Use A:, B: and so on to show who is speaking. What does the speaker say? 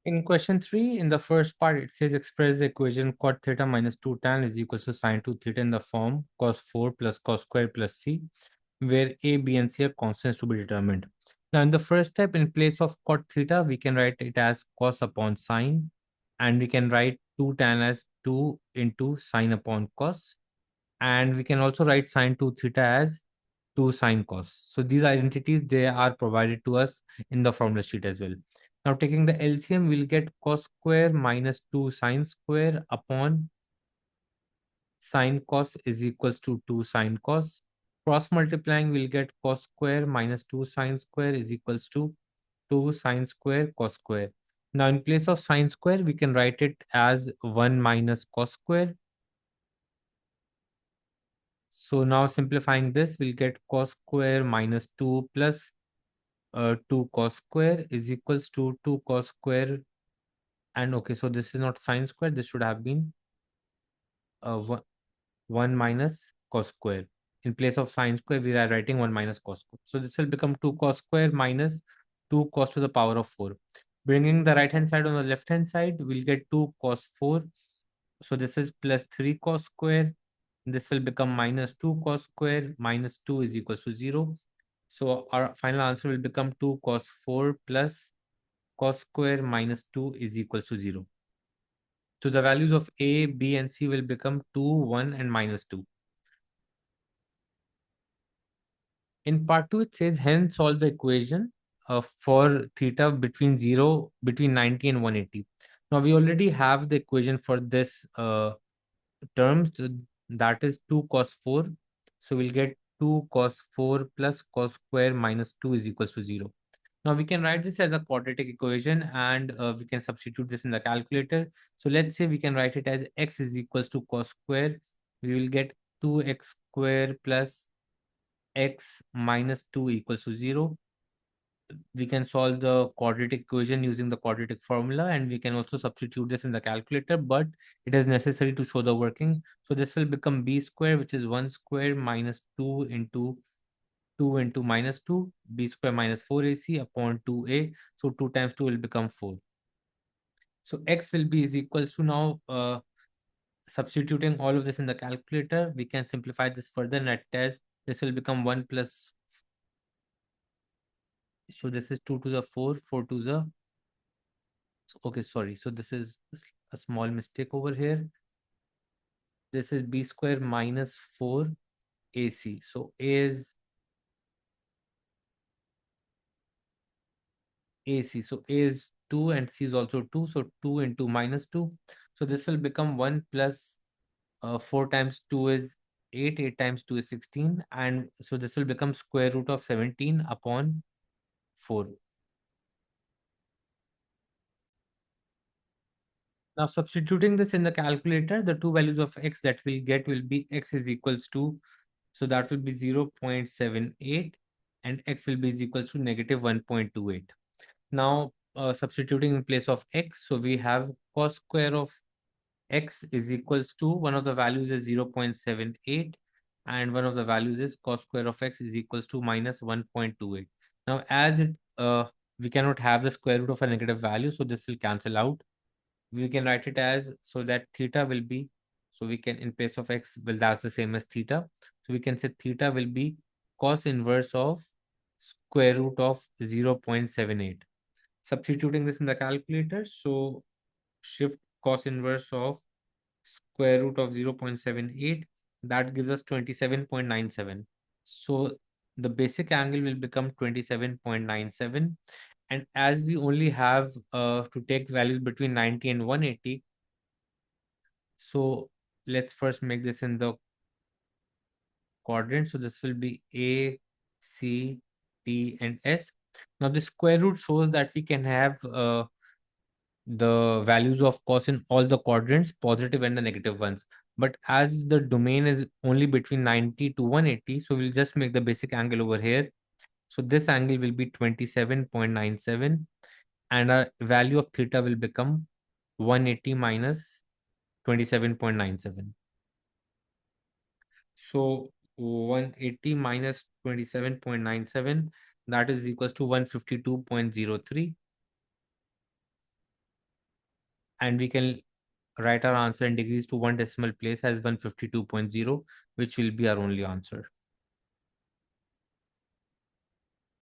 A: In question 3, in the first part, it says express the equation cot theta minus 2 tan is equals to sine 2 theta in the form cos 4 plus cos square plus c, where a, b, and c are constants to be determined. Now, in the first step, in place of cot theta, we can write it as cos upon sine, and we can write 2 tan as 2 into sine upon cos, and we can also write sine 2 theta as 2 sine cos. So these identities, they are provided to us in the formula sheet as well. Now taking the LCM, we'll get cos square minus 2 sine square upon sine cos is equals to 2 sine cos. Cross multiplying, we'll get cos square minus 2 sine square is equals to 2 sine square cos square. Now in place of sine square, we can write it as 1 minus cos square. So now simplifying this, we'll get cos square minus 2 plus 2 cos square is equals to 2 cos square. And okay, so this is not sine square. This should have been 1 minus cos square. In place of sine square, we are writing 1 minus cos square. So this will become 2 cos square minus 2 cos to the power of 4. Bringing the right hand side on the left hand side, we'll get 2 cos 4. So this is plus 3 cos square. This will become minus 2 cos square minus 2 is equals to 0. So our final answer will become 2 cos 4 plus cos square minus 2 is equals to 0. So the values of a, b, and c will become 2, 1, and minus 2. In part 2, it says, hence solve the equation for theta between 90 and 180. Now, we already have the equation for this term, that is 2 cos 4. So, we'll get 2 cos 4 plus cos square minus 2 is equals to 0. Now, we can write this as a quadratic equation, and we can substitute this in the calculator. So, let's say we can write it as x is equals to cos square. We will get 2x square plus x minus 2 equals to 0. We can solve the quadratic equation using the quadratic formula, and we can also substitute this in the calculator, but it is necessary to show the working. So this will become b square, which is 1 square minus 2 into minus 2, b square minus 4ac upon 2a. So 2 times 2 will become 4. So x will be is equals to now substituting all of this in the calculator, we can simplify this further, and at test this will become 1 plus. So this is 2 to the 4, 4 to the, okay, sorry. So this is a small mistake over here. This is b square minus 4 ac. So a is ac. So a is 2 and c is also 2. So 2 into minus 2. So this will become 1 plus 4 times 2 is 8. 8 times 2 is 16. And so this will become square root of 17 upon 4. Now substituting this in the calculator, the two values of x that we'll get will be x is equals to, so that will be 0.78, and x will be is equals to negative 1.28. Now substituting in place of x, so we have cos square of x is equals to, one of the values is 0.78 and one of the values is cos square of x is equals to minus 1.28. Now as it we cannot have the square root of a negative value, so this will cancel out. We can write it as, so that theta will be, so we can, in place of x, well, that's the same as theta. So we can say theta will be cos inverse of square root of 0.78. Substituting this in the calculator, so shift cos inverse of square root of 0.78, that gives us 27.97. So the basic angle will become 27.97. And as we only have to take values between 90 and 180, so let's first make this in the quadrant. So this will be A, C, T, and S. Now the square root shows that we can have the values of cos in all the quadrants, positive and the negative ones. But as the domain is only between 90 to 180, so we'll just make the basic angle over here. So this angle will be 27.97, and our value of theta will become 180 minus 27.97. So 180 minus 27.97, that is equals to 152.03. and we can write our answer in degrees to one decimal place as 152.0, which will be our only answer.